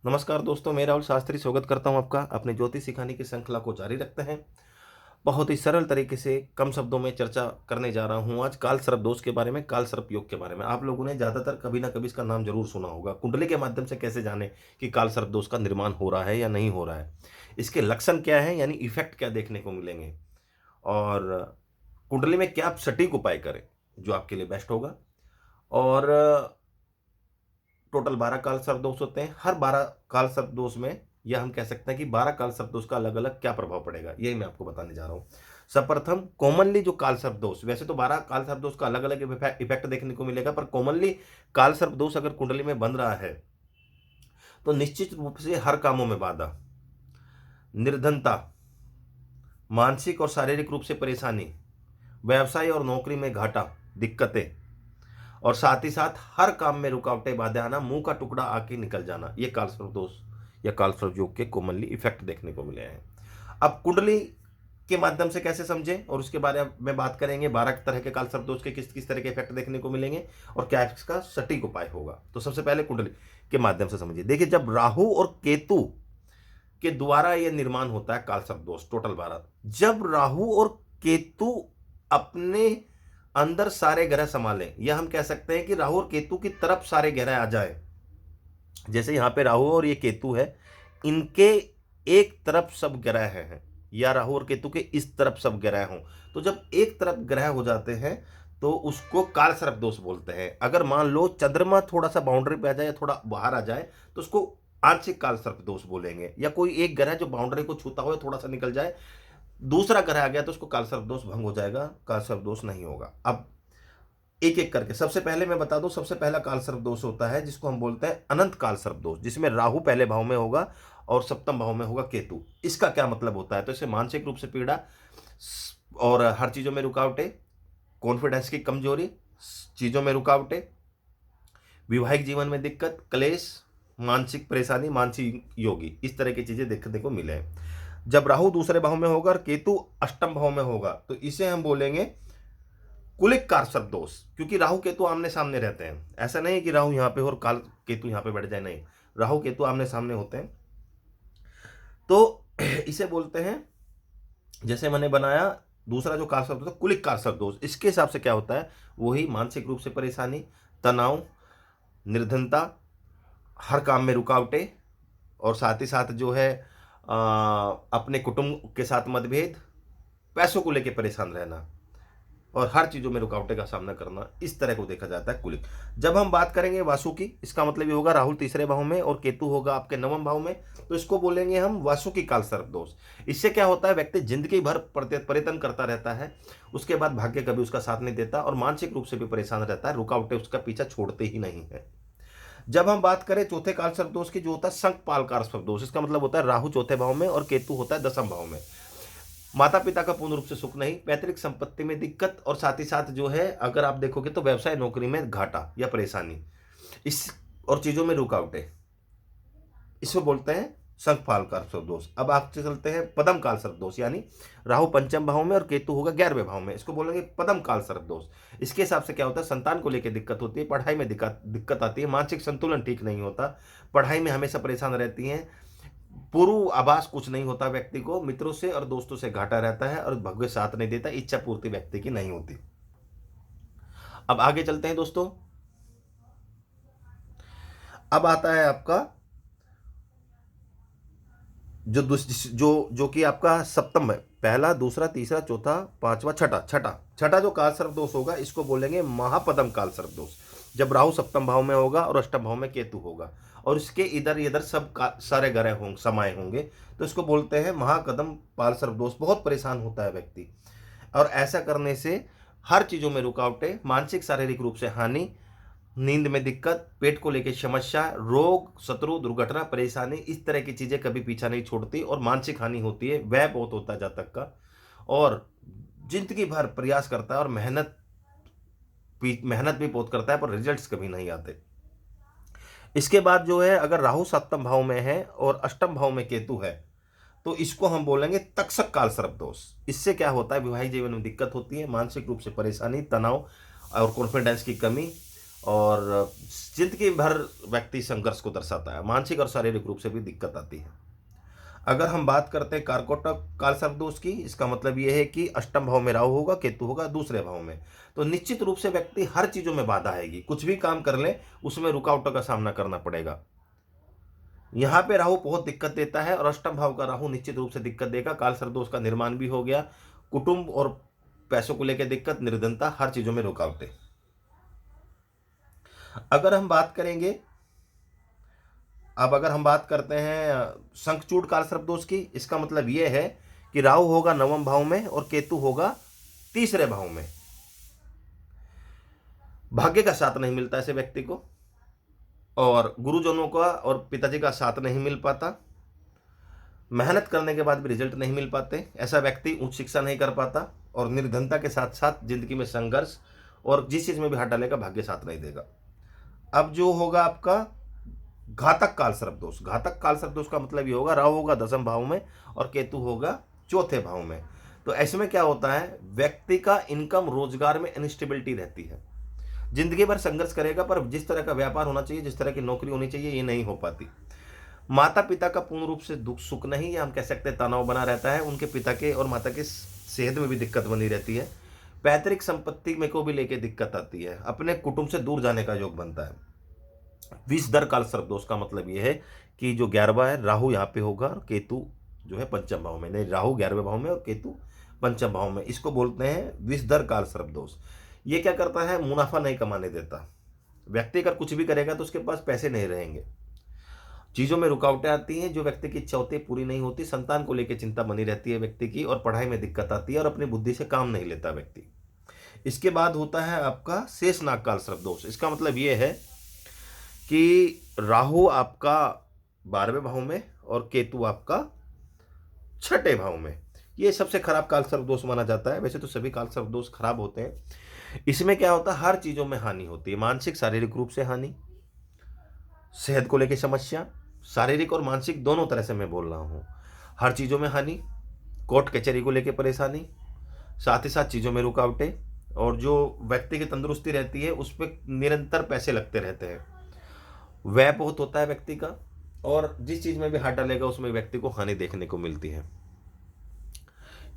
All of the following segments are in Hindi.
नमस्कार दोस्तों, मैं राहुल शास्त्री स्वागत करता हूं आपका अपने ज्योतिष सिखाने की श्रृंखला को जारी रखते हैं। बहुत ही सरल तरीके से कम शब्दों में चर्चा करने जा रहा हूं आज काल सर्प दोष के बारे में, काल सर्प योग के बारे में। आप लोगों ने ज़्यादातर कभी ना कभी इसका नाम जरूर सुना होगा। कुंडली के माध्यम से कैसे जाने कि काल सर्प दोष का निर्माण हो रहा है या नहीं हो रहा है, इसके लक्षण क्या है, यानी इफेक्ट क्या देखने को मिलेंगे, और कुंडली में क्या आप सटीक उपाय करें जो आपके लिए बेस्ट होगा। और टोटल 12 काल सर्प दोष होते हैं। हर 12 काल सर्प दोष में, या हम कह सकते हैं कि 12 काल सर्प दोष का अलग अलग क्या प्रभाव पड़ेगा, यही मैं आपको बताने जा रहा हूं। सर्वप्रथम कॉमनली जो काल सर्प दोष, वैसे तो 12 काल सर्प दोष का अलग अलग इफेक्ट देखने को मिलेगा, पर कॉमनली काल सर्प दोष अगर कुंडली में बन रहा है तो निश्चित रूप से हर कामों में बाधा, निर्धनता, मानसिक और शारीरिक रूप से परेशानी, व्यवसाय और नौकरी में घाटा, दिक्कतें, और साथ ही साथ हर काम में रुकावटें, बाधा आना, मुंह का टुकड़ा आके निकल जाना, ये कालसर्प दोष या कालसर्प योग के कॉमनली इफेक्ट देखने को मिले हैं। अब कुंडली के माध्यम से कैसे समझें और उसके बारे में बात करेंगे। 12 तरह के कालसर्प दोष के किस किस तरह के इफेक्ट देखने को मिलेंगे और क्या इसका सटीक उपाय होगा। तो सबसे पहले कुंडली के माध्यम से समझिए। देखिए, जब राहु और केतु के द्वारा यह निर्माण होता है कालसर्प दोष, टोटल 12, जब राहु और केतु अपने अंदर सारे ग्रह संभालें, या हम कह सकते हैं कि राहु और केतु की तरफ सारे ग्रह आ जाए। जैसे यहां पे राहु और ये केतु है, इनके एक तरफ सब ग्रह हैं, या राहु और केतु के इस तरफ सब ग्रह हों, तो जब एक तरफ ग्रह हो जाते हैं तो उसको काल सर्प दोष बोलते हैं। अगर मान लो चंद्रमा थोड़ा सा बाउंड्री पे आ जाए या थोड़ा बाहर आ जाए तो उसको आंशिक काल सर्प दोष बोलेंगे। या कोई एक ग्रह जो बाउंड्री को छूता हो, थोड़ा सा निकल जाए, दूसरा ग्रह आ गया तो उसको काल सर्प दोष भंग हो जाएगा, काल सर्प दोष नहीं होगा। अब एक एक करके सबसे पहले मैं बता दूं, सबसे पहला काल सर्प दोष होता है जिसको हम बोलते हैं अनंत काल सर्प दोष, जिसमें राहु पहले भाव में होगा और सप्तम भाव में होगा केतु। इसका क्या मतलब होता है? तो इसे मानसिक रूप से पीड़ा और हर चीजों में रुकावटें, कॉन्फिडेंस की कमजोरी, चीजों में रुकावटें, वैवाहिक जीवन में दिक्कत, क्लेश, मानसिक परेशानी, मानसिक योगी, इस तरह की चीजें देखने को मिले हैं। जब राहु दूसरे भाव में होगा और केतु अष्टम भाव में होगा तो इसे हम बोलेंगे कुलिक कार सर्प दोष, क्योंकि राहु केतु आमने सामने रहते हैं। ऐसा नहीं कि राहु यहां पे हो और काल केतु यहां पे बैठ जाए, नहीं, राहु केतु आमने सामने होते हैं। तो इसे बोलते हैं, जैसे मैंने बनाया दूसरा जो कार सर्प दोष, कुलिक कार सर्प दोष, इसके हिसाब से क्या होता है, वही मानसिक रूप से परेशानी, तनाव, निर्धनता, हर काम में रुकावटें, और साथ ही साथ जो है अपने कुटुंब के साथ मतभेद, पैसों को लेकर परेशान रहना, और हर चीजों में रुकावटें का सामना करना, इस तरह को देखा जाता है कुलिक। जब हम बात करेंगे वासु की, इसका मतलब ये होगा राहु तीसरे भाव में और केतु होगा आपके नवम भाव में, तो इसको बोलेंगे हम वासु की काल सर्प दोष। इससे क्या होता है, व्यक्ति जिंदगी भर परिवर्तन करता रहता है, उसके बाद भाग्य कभी उसका साथ नहीं देता और मानसिक रूप से भी परेशान रहता है, रुकावटें उसका पीछा छोड़ते ही नहीं है। जब हम बात करें चौथे काल सर्प दोष की, जो होता है संकपाल काल सर्प दोष, इसका मतलब होता है राहु चौथे भाव में और केतु होता है दसम भाव में। माता पिता का पूर्ण रूप से सुख नहीं, पैतृक संपत्ति में दिक्कत, और साथ ही साथ जो है अगर आप देखोगे तो व्यवसाय नौकरी में घाटा या परेशानी, इस और चीजों में रुकावटें, इसको बोलते हैं संकपाल काल सर्प दोष। अब आप चलते हैं पदम काल सर्प दोष, यानी राहु पंचम भाव में और केतु होगा 11वें भाव में, इसको बोलेंगे पदम काल सर्प दोष। इसके हिसाब से क्या होता है, संतान को लेकर दिक्कत होती है, पढ़ाई में दिक्कत आती है, मानसिक संतुलन ठीक नहीं होता, पढ़ाई में हमेशा परेशान रहती हैं, पूर्व आभास कुछ नहीं होता व्यक्ति को, मित्रों से और दोस्तों से घाटा रहता है और भगवत साथ नहीं देता, इच्छा पूर्ति व्यक्ति की नहीं होती। अब आगे चलते हैं दोस्तों। अब आता है आपका जो कि आपका सप्तम है, पहला, दूसरा, तीसरा, चौथा, पांचवा, छठा। छठा जो काल सर्प दोष होगा इसको बोलेंगे महापदम काल सर्प दोष। जब राहु सप्तम भाव में होगा और अष्टम भाव में केतु होगा और इसके इधर इधर सब सारे ग्रह होंगे, समाये होंगे, तो इसको बोलते हैं महाकदम काल सर्प दोष। बहुत परेशान होता है व्यक्ति, और ऐसा करने से हर चीजों में रुकावटें, मानसिक शारीरिक रूप से हानि, नींद में दिक्कत, पेट को लेकर समस्या, रोग, शत्रु, दुर्घटना, परेशानी, इस तरह की चीजें कभी पीछा नहीं छोड़ती, और मानसिक हानि होती है, व्यय बहुत होता है जातक का, और जिंदगी भर प्रयास करता है और मेहनत भी बहुत करता है, पर रिजल्ट्स कभी नहीं आते। इसके बाद जो है, अगर राहु सप्तम भाव में है और अष्टम भाव में केतु है तो इसको हम बोलेंगे तक्षक काल सर्प दोष। इससे क्या होता है, वैवाहिक जीवन में दिक्कत होती है, मानसिक रूप से परेशानी, तनाव और कॉन्फिडेंस की कमी, और जिंदगी भर व्यक्ति संघर्ष को दर्शाता है। मानसिक और शारीरिक रूप से भी दिक्कत आती है। अगर हम बात करते हैं कर्कटक काल सर्प दोष की, इसका मतलब ये है कि अष्टम भाव में राहु होगा, केतु होगा दूसरे भाव में, तो निश्चित रूप से व्यक्ति हर चीजों में बाधा आएगी। कुछ भी काम कर ले उसमें रुकावटों का सामना करना पड़ेगा। यहाँ पे राहु बहुत दिक्कत देता है और अष्टम भाव का राहु निश्चित रूप से दिक्कत देगा। काल सर्प दोष का निर्माण भी हो गया, कुटुंब और पैसों को लेकर दिक्कत, निर्धनता, हर चीजों में रुकावटें। अगर हम बात करेंगे, अब अगर हम बात करते हैं शंखचूड़ काल सर्प दोष की, इसका मतलब यह है कि राहु होगा नवम भाव में और केतु होगा तीसरे भाव में। भाग्य का साथ नहीं मिलता ऐसे व्यक्ति को, और गुरुजनों का और पिताजी का साथ नहीं मिल पाता। मेहनत करने के बाद भी रिजल्ट नहीं मिल पाते। ऐसा व्यक्ति उच्च शिक्षा नहीं कर पाता और निर्धनता के साथ साथ जिंदगी में संघर्ष, और जिस चीज में भी हाथ डालेगा भाग्य साथ नहीं देगा। अब जो होगा आपका घातक काल सर्प दोष। घातक काल सर्प दोष का मतलब ये होगा राहु होगा दसम भाव में और केतु होगा चौथे भाव में। तो ऐसे में क्या होता है, व्यक्ति का इनकम रोजगार में इनस्टेबिलिटी रहती है। जिंदगी भर संघर्ष करेगा पर जिस तरह का व्यापार होना चाहिए, जिस तरह की नौकरी होनी चाहिए, ये नहीं हो पाती। माता पिता का पूर्ण रूप से दुख सुख नहीं, या हम कह सकते हैं तनाव बना रहता है। उनके पिता के और माता के सेहत में भी दिक्कत बनी रहती है। पैतृक संपत्ति में को भी लेके दिक्कत आती है। अपने कुटुंब से दूर जाने का योग बनता है। विषधर काल सर्प दोष का मतलब यह है कि जो 11वां है, राहु यहाँ पे होगा और केतु जो है पंचम भाव में, नहीं राहु 11वें भाव में और केतु पंचम भाव में, इसको बोलते हैं विषधर काल सर्प दोष। ये क्या करता है, मुनाफा नहीं कमाने देता। व्यक्ति अगर कुछ भी करेगा तो उसके पास पैसे नहीं रहेंगे। चीजों में रुकावटें आती हैं, जो व्यक्ति की इच्छा होती है पूरी नहीं होती। संतान को लेकर चिंता बनी रहती है व्यक्ति की, और पढ़ाई में दिक्कत आती है और अपनी बुद्धि से काम नहीं लेता व्यक्ति। इसके बाद होता है आपका शेषनाग काल सर्प दोष। इसका मतलब ये है कि राहु आपका 12वें भाव में और केतु आपका 6ठे भाव में। ये सबसे खराब काल सर्प दोष माना जाता है। वैसे तो सभी काल सर्प दोष खराब होते हैं। इसमें क्या होता है, हर चीजों में हानि होती है। मानसिक शारीरिक रूप से हानि, सेहत को लेकर समस्या, शारीरिक और मानसिक दोनों तरह से मैं बोल रहा हूं। हर चीजों में हानि, कोर्ट कचहरी को लेकर परेशानी, साथ ही साथ चीजों में रुकावटें, और जो व्यक्ति की तंदुरुस्ती रहती है उस पर निरंतर पैसे लगते रहते हैं। व्यय बहुत होता है व्यक्ति का, और जिस चीज में भी हाथ डालेगा उसमें व्यक्ति को हानि देखने को मिलती है।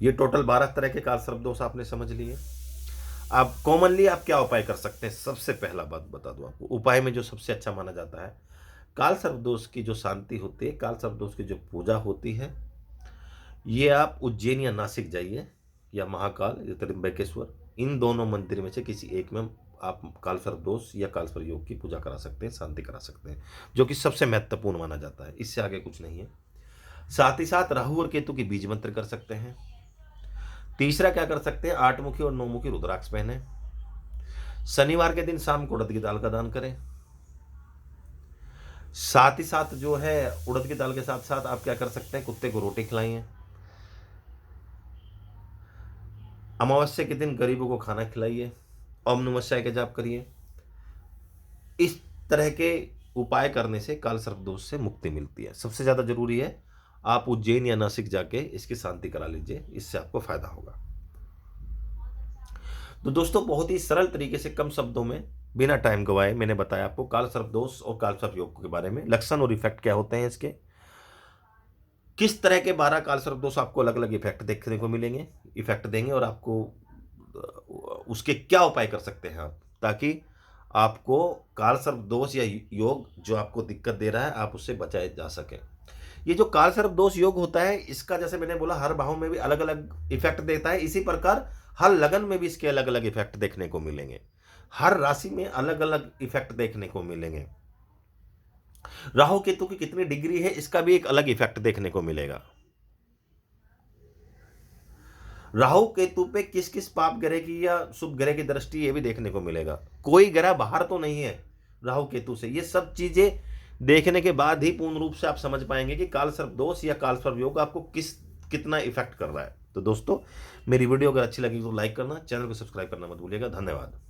ये टोटल 12 तरह के काल सर्प दोष आपने समझ लिए। अब कॉमनली आप क्या उपाय कर सकते हैं, सबसे पहला बात बता दूं आपको। उपाय में जो सबसे अच्छा माना जाता है, काल सर्प दोष की जो शांति होती है, काल सर्प दोष की जो पूजा होती है, ये आप उज्जैन या नासिक जाइए, या महाकाल या त्र्यंबकेश्वर, इन दोनों मंदिर में से किसी एक में आप काल सर्प दोष या काल सर्प योग की पूजा करा सकते हैं, शांति करा सकते हैं, जो कि सबसे महत्वपूर्ण माना जाता है। इससे आगे कुछ नहीं है। साथ ही साथ राहु और केतु की बीज मंत्र कर सकते हैं। तीसरा क्या कर सकते हैं, 8 मुखी और 9 मुखी रुद्राक्ष पहने। शनिवार के दिन शाम को उड़द की दाल का दान करें। साथ ही साथ जो है उड़द की दाल के साथ साथ आप क्या कर सकते हैं, कुत्ते को रोटी खिलाइए। अमावस्या के दिन गरीबों को खाना खिलाइए। ओम नमः शिवाय के जाप करिए। इस तरह के उपाय करने से काल सर्प दोष से मुक्ति मिलती है। सबसे ज्यादा जरूरी है आप उज्जैन या नासिक जाके इसकी शांति करा लीजिए, इससे आपको फायदा होगा। तो दोस्तों, बहुत ही सरल तरीके से कम शब्दों में बिना टाइम गवाए मैंने बताया आपको काल सर्प दोष और काल सर्प योग के बारे में, लक्षण और इफेक्ट क्या होते हैं इसके, किस तरह के 12 काल सर्प दोष आपको अलग अलग इफेक्ट देखने को मिलेंगे, इफेक्ट देंगे, और आपको उसके क्या उपाय कर सकते हैं आप, ताकि आपको काल सर्प दोष या योग जो आपको दिक्कत दे रहा है आप उससे बचाए जा सके। ये जो काल सर्प दोष योग होता है, इसका जैसे मैंने बोला हर भाव में भी अलग अलग इफेक्ट देता है। इसी प्रकार हर लगन में भी इसके अलग अलग इफेक्ट देखने को मिलेंगे। हर राशि में अलग अलग इफेक्ट देखने को मिलेंगे। राहु केतु की कितनी डिग्री है, इसका भी एक अलग इफेक्ट देखने को मिलेगा। राहु केतु पे किस किस पाप ग्रह की या शुभ ग्रह की दृष्टि, ये भी देखने को मिलेगा। कोई ग्रह बाहर तो नहीं है राहु केतु से। ये सब चीजें देखने के बाद ही पूर्ण रूप से आप समझ पाएंगे कि काल सर्प दोष या काल सर्प योग आपको कितना इफेक्ट कर रहा है। तो दोस्तों, मेरी वीडियो अगर अच्छी लगी तो लाइक करना, चैनल को सब्सक्राइब करना मत भूलिएगा। धन्यवाद।